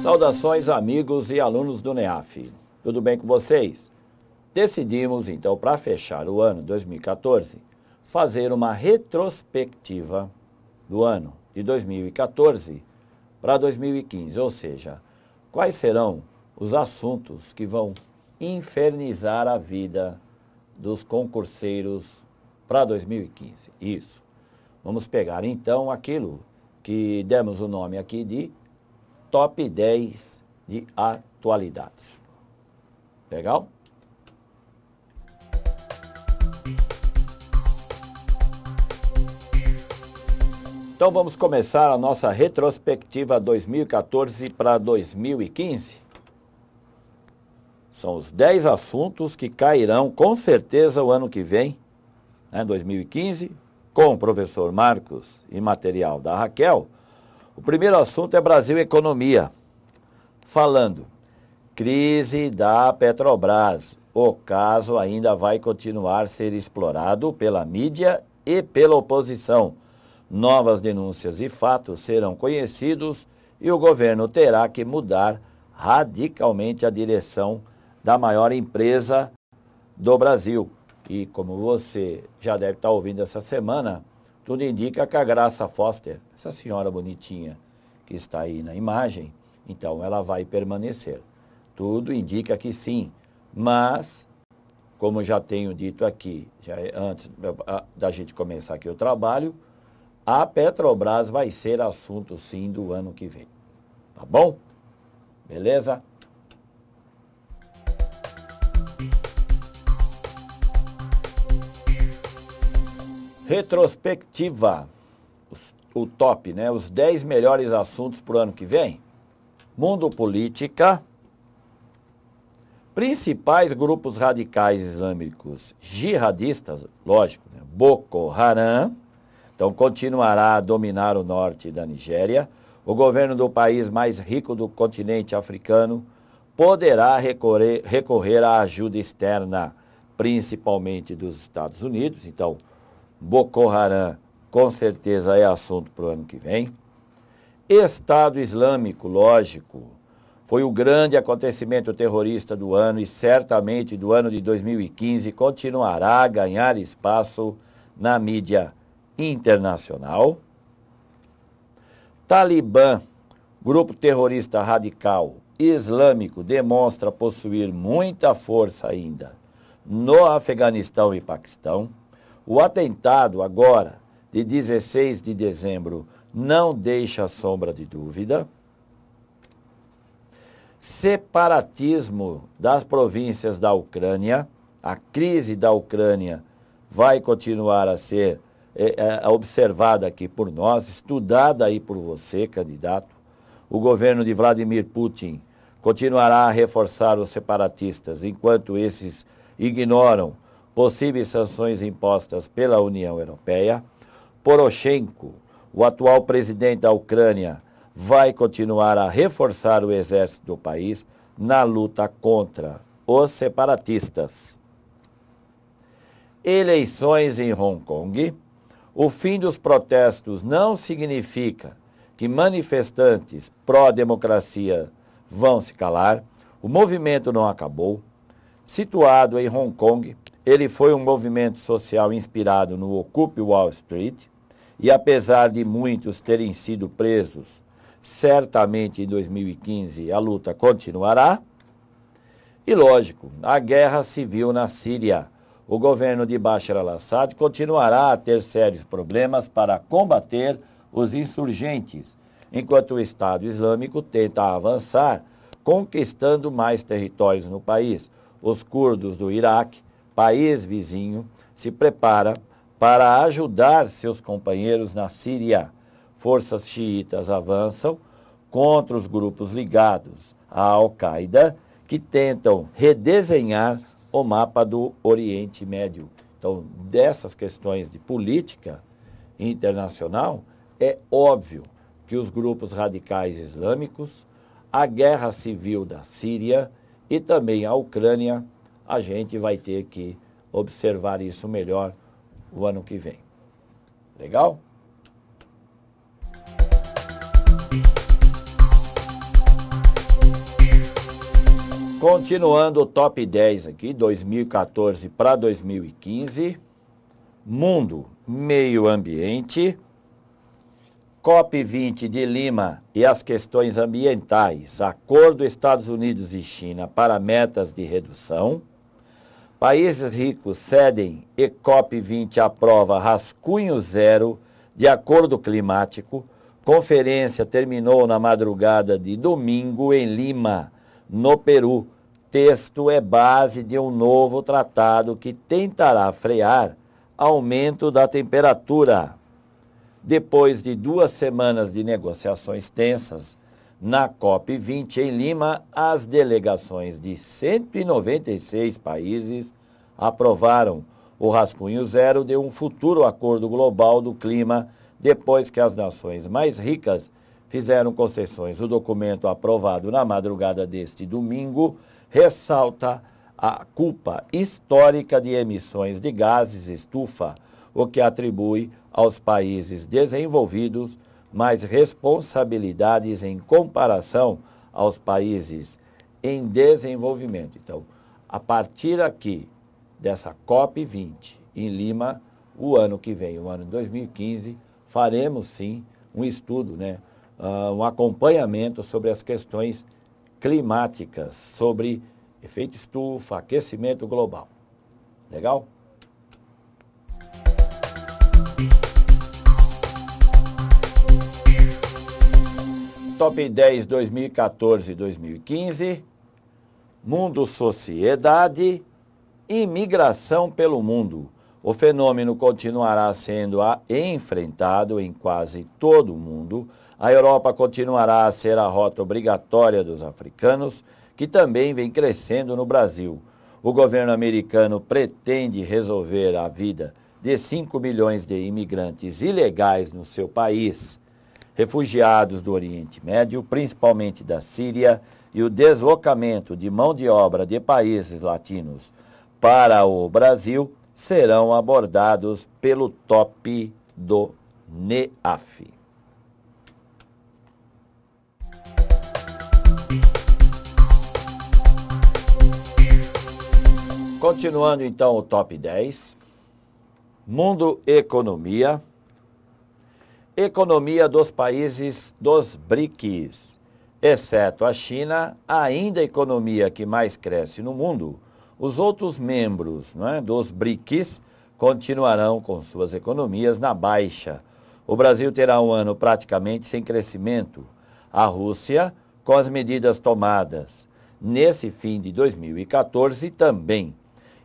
Saudações amigos e alunos do NEAF, tudo bem com vocês? Decidimos então, para fechar o ano 2014, fazer uma retrospectiva do ano de 2014 para 2015, ou seja, quais serão os assuntos que vão infernizar a vida dos concurseiros para 2015. Isso. Vamos pegar então aquilo que demos o nome aqui de Top 10 de atualidades. Legal? Então vamos começar a nossa retrospectiva 2014 para 2015. São os 10 assuntos que cairão com certeza o ano que vem, 2015, com o professor Marcos e material da Raquel. O primeiro assunto é Brasil Economia, falando crise da Petrobras. O caso ainda vai continuar a ser explorado pela mídia e pela oposição. Novas denúncias e fatos serão conhecidos e o governo terá que mudar radicalmente a direção da maior empresa do Brasil. E como você já deve estar ouvindo essa semana, tudo indica que a Graça Foster, essa senhora bonitinha que está aí na imagem, então ela vai permanecer. Tudo indica que sim, mas, como já tenho dito aqui, antes da gente começar aqui o trabalho, a Petrobras vai ser assunto sim do ano que vem. Tá bom? Beleza? Retrospectiva, o top, os 10 melhores assuntos para o ano que vem. Mundo política, principais grupos radicais islâmicos jihadistas, lógico, Boko Haram, então continuará a dominar o norte da Nigéria. O governo do país mais rico do continente africano poderá recorrer à ajuda externa, principalmente dos Estados Unidos, então Boko Haram, com certeza, é assunto para o ano que vem. Estado Islâmico, lógico, foi o grande acontecimento terrorista do ano e certamente do ano de 2015 continuará a ganhar espaço na mídia internacional. Talibã, grupo terrorista radical islâmico, demonstra possuir muita força ainda no Afeganistão e Paquistão. O atentado agora, de 16 de dezembro, não deixa sombra de dúvida. Separatismo das províncias da Ucrânia. A crise da Ucrânia vai continuar a ser observada aqui por nós, estudada aí por você, candidato. O governo de Vladimir Putin continuará a reforçar os separatistas, enquanto esses ignoram possíveis sanções impostas pela União Europeia. Poroshenko, o atual presidente da Ucrânia, vai continuar a reforçar o exército do país na luta contra os separatistas. Eleições em Hong Kong. O fim dos protestos não significa que manifestantes pró-democracia vão se calar. O movimento não acabou. Situado em Hong Kong, ele foi um movimento social inspirado no Occupy Wall Street e, apesar de muitos terem sido presos, certamente em 2015 a luta continuará. E, lógico, a guerra civil na Síria. O governo de Bashar al-Assad continuará a ter sérios problemas para combater os insurgentes, enquanto o Estado Islâmico tenta avançar, conquistando mais territórios no país. Os curdos do Iraque, país vizinho, se prepara para ajudar seus companheiros na Síria. Forças xiitas avançam contra os grupos ligados à Al-Qaeda, que tentam redesenhar o mapa do Oriente Médio. Então, dessas questões de política internacional, é óbvio que os grupos radicais islâmicos, a guerra civil da Síria e também a Ucrânia, a gente vai ter que observar isso melhor o ano que vem. Legal? Continuando o top 10 aqui, 2014 para 2015. Mundo, meio ambiente. COP20 de Lima e as questões ambientais. Acordo Estados Unidos e China para metas de redução. Países ricos cedem e COP20 aprova rascunho zero de acordo climático. Conferência terminou na madrugada de domingo em Lima, no Peru. Texto é base de um novo tratado que tentará frear aumento da temperatura. Depois de 2 semanas de negociações tensas, na COP20 em Lima, as delegações de 196 países aprovaram o rascunho zero de um futuro acordo global do clima, depois que as nações mais ricas fizeram concessões. O documento aprovado na madrugada deste domingo ressalta a culpa histórica de emissões de gases estufa, o que atribui aos países desenvolvidos mais responsabilidades em comparação aos países em desenvolvimento. Então, a partir aqui dessa COP20 em Lima, o ano que vem, o ano de 2015, faremos sim um estudo, um acompanhamento sobre as questões climáticas, sobre efeito estufa, aquecimento global. Legal? Top 10 2014 e 2015. Mundo, sociedade, imigração pelo mundo. O fenômeno continuará sendo enfrentado em quase todo o mundo. A Europa continuará a ser a rota obrigatória dos africanos, que também vem crescendo no Brasil. O governo americano pretende resolver a vida de 5 milhões de imigrantes ilegais no seu país, refugiados do Oriente Médio, principalmente da Síria, e o deslocamento de mão de obra de países latinos para o Brasil serão abordados pelo top do NEAF. Continuando então o top 10. Mundo, economia. Economia dos países dos BRICS, exceto a China, ainda a economia que mais cresce no mundo. Os outros membros dos BRICS continuarão com suas economias na baixa. O Brasil terá um ano praticamente sem crescimento. A Rússia, com as medidas tomadas nesse fim de 2014, também.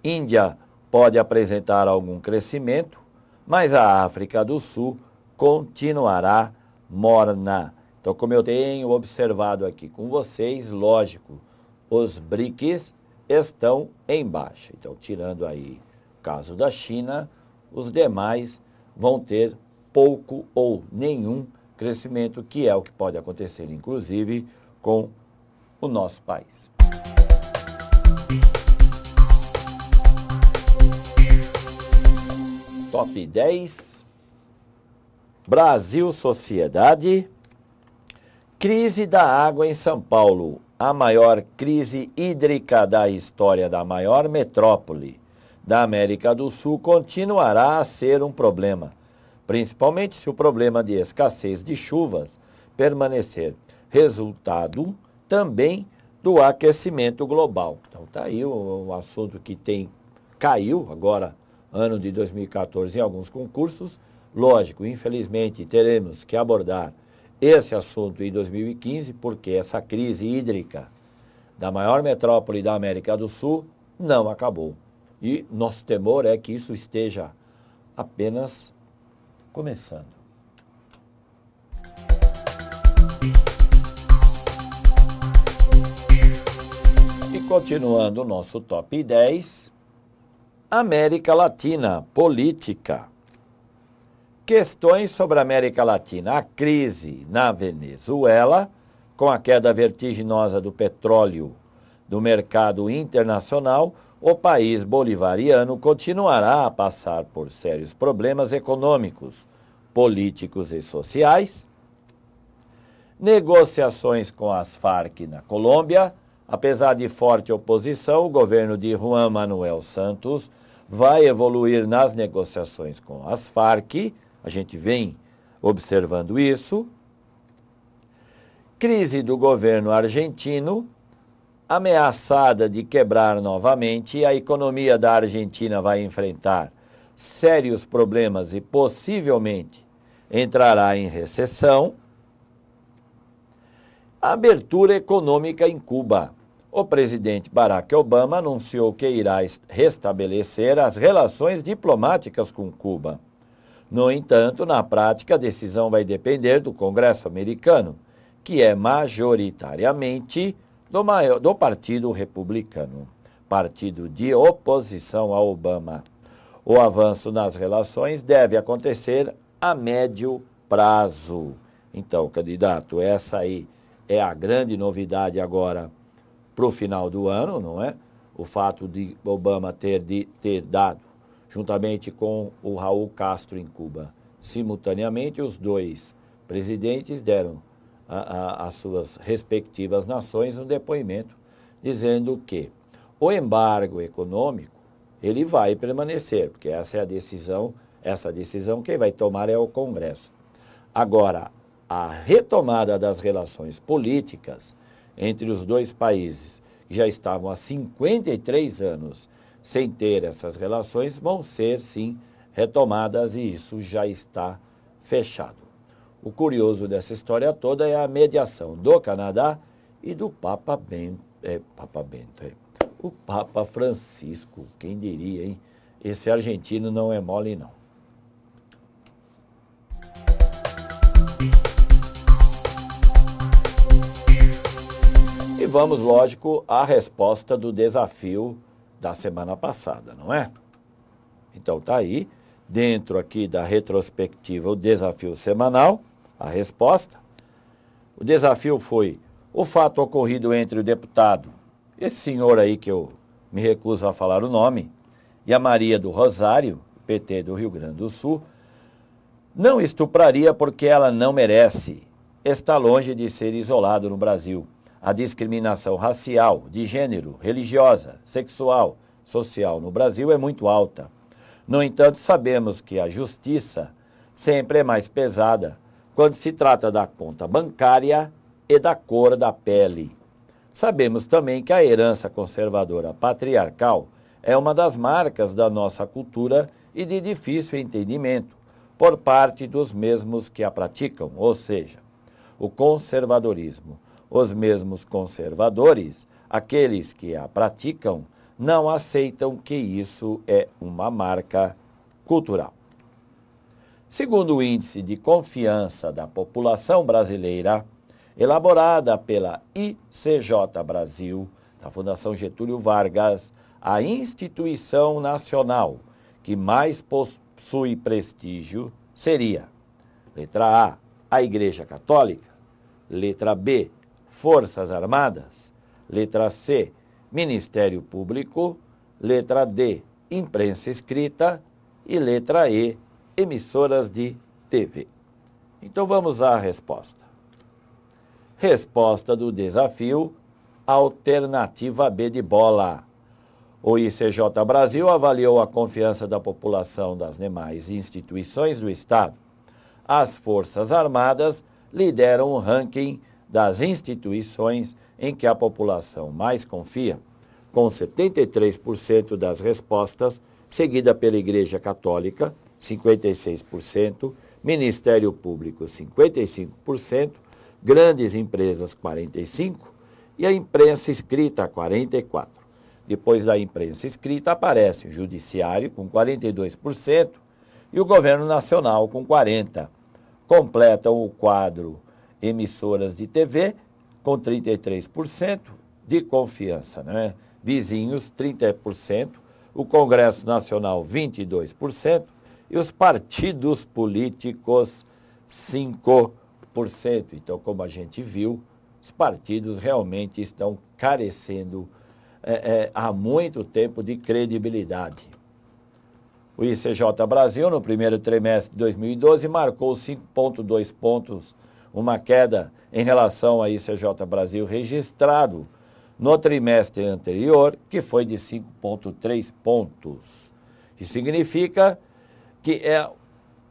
Índia pode apresentar algum crescimento, mas a África do Sul continuará morna. Então, como eu tenho observado aqui com vocês, lógico, os BRICS estão em baixa. Então, tirando aí o caso da China, os demais vão ter pouco ou nenhum crescimento, que é o que pode acontecer, inclusive, com o nosso país. Top 10. Brasil, sociedade. Crise da água em São Paulo. A maior crise hídrica da história da maior metrópole da América do Sul continuará a ser um problema, principalmente se o problema de escassez de chuvas permanecer, resultado também do aquecimento global. Então está aí o assunto que caiu agora, ano de 2014, em alguns concursos. Lógico, infelizmente teremos que abordar esse assunto em 2015, porque essa crise hídrica da maior metrópole da América do Sul não acabou. E nosso temor é que isso esteja apenas começando. E continuando o nosso top 10, América Latina, política. Questões sobre a América Latina. A crise na Venezuela, com a queda vertiginosa do petróleo do mercado internacional, o país bolivariano continuará a passar por sérios problemas econômicos, políticos e sociais. Negociações com as Farc na Colômbia. Apesar de forte oposição, o governo de Juan Manuel Santos vai evoluir nas negociações com as Farc, a gente vem observando isso. Crise do governo argentino, ameaçada de quebrar novamente, a economia da Argentina vai enfrentar sérios problemas e possivelmente entrará em recessão. Abertura econômica em Cuba. O presidente Barack Obama anunciou que irá restabelecer as relações diplomáticas com Cuba. No entanto, na prática, a decisão vai depender do Congresso americano, que é majoritariamente do Partido Republicano, partido de oposição a Obama. O avanço nas relações deve acontecer a médio prazo. Então, candidato, essa aí é a grande novidade agora para o final do ano, não é? O fato de Obama ter dado, juntamente com o Raul Castro em Cuba, simultaneamente, os dois presidentes deram às suas respectivas nações um depoimento dizendo que o embargo econômico ele vai permanecer, porque essa é a decisão, quem vai tomar é o Congresso. Agora, a retomada das relações políticas entre os dois países, que já estavam há 53 anos sem ter essas relações, vão ser, sim, retomadas e isso já está fechado. O curioso dessa história toda é a mediação do Canadá e do Papa Bento, o Papa Francisco, quem diria, hein? Esse argentino não é mole, não. E vamos, lógico, à resposta do desafio da semana passada, não é? Então tá aí, dentro aqui da retrospectiva, o desafio semanal, a resposta. O desafio foi o fato ocorrido entre o deputado, esse senhor aí que eu me recuso a falar o nome, e a Maria do Rosário, PT do Rio Grande do Sul, não estupraria porque ela não merece. Está longe de ser isolado no Brasil. A discriminação racial, de gênero, religiosa, sexual, social no Brasil é muito alta. No entanto, sabemos que a justiça sempre é mais pesada quando se trata da conta bancária e da cor da pele. Sabemos também que a herança conservadora patriarcal é uma das marcas da nossa cultura e de difícil entendimento por parte dos mesmos que a praticam, ou seja, o conservadorismo. Os mesmos conservadores, aqueles que a praticam, não aceitam que isso é uma marca cultural. Segundo o Índice de Confiança da População Brasileira, elaborada pela ICJ Brasil, da Fundação Getúlio Vargas, a instituição nacional que mais possui prestígio seria: letra A Igreja Católica, letra B, Forças Armadas, letra C, Ministério Público, letra D, Imprensa Escrita e letra E, emissoras de TV. Então vamos à resposta. Resposta do desafio, alternativa B de bola. O ICJ Brasil avaliou a confiança da população das demais instituições do Estado. As Forças Armadas lideram o ranking das instituições em que a população mais confia, com 73% das respostas, seguida pela Igreja Católica, 56%, Ministério Público, 55%, grandes empresas, 45%, e a imprensa escrita, 44%. Depois da imprensa escrita aparece o Judiciário, com 42%, e o Governo Nacional, com 40%. Completam o quadro emissoras de TV, com 33% de confiança, né? Vizinhos, 30%, o Congresso Nacional, 22%, e os partidos políticos, 5%. Então, como a gente viu, os partidos realmente estão carecendo há muito tempo de credibilidade. O ICJ Brasil, no primeiro trimestre de 2012, marcou 5,2 pontos, uma queda em relação ao ICJ Brasil registrado no trimestre anterior, que foi de 5,3 pontos. Isso significa que é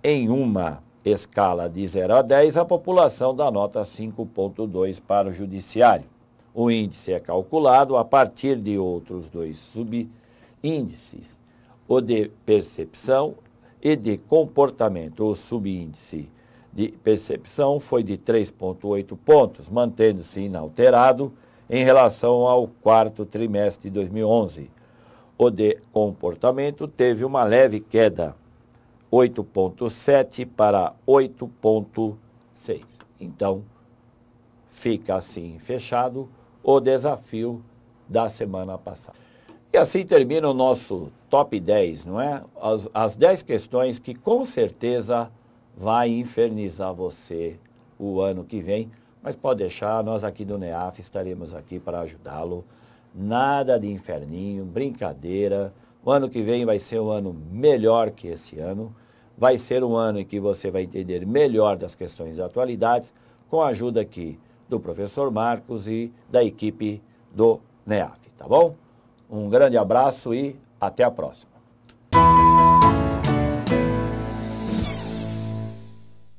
em uma escala de 0 a 10, a população dá nota 5,2 para o judiciário. O índice é calculado a partir de outros dois subíndices, o de percepção e de comportamento. O subíndice de percepção foi de 3,8 pontos, mantendo-se inalterado em relação ao quarto trimestre de 2011. O de comportamento teve uma leve queda, 8,7 para 8,6. Então, fica assim fechado o desafio da semana passada. E assim termina o nosso top 10, não é? As 10 questões que com certeza vai infernizar você o ano que vem, mas pode deixar, nós aqui do NEAF estaremos aqui para ajudá-lo. Nada de inferninho, brincadeira. O ano que vem vai ser um ano melhor que esse ano. Vai ser um ano em que você vai entender melhor das questões de atualidades, com a ajuda aqui do professor Marcos e da equipe do NEAF, tá bom? Um grande abraço e até a próxima.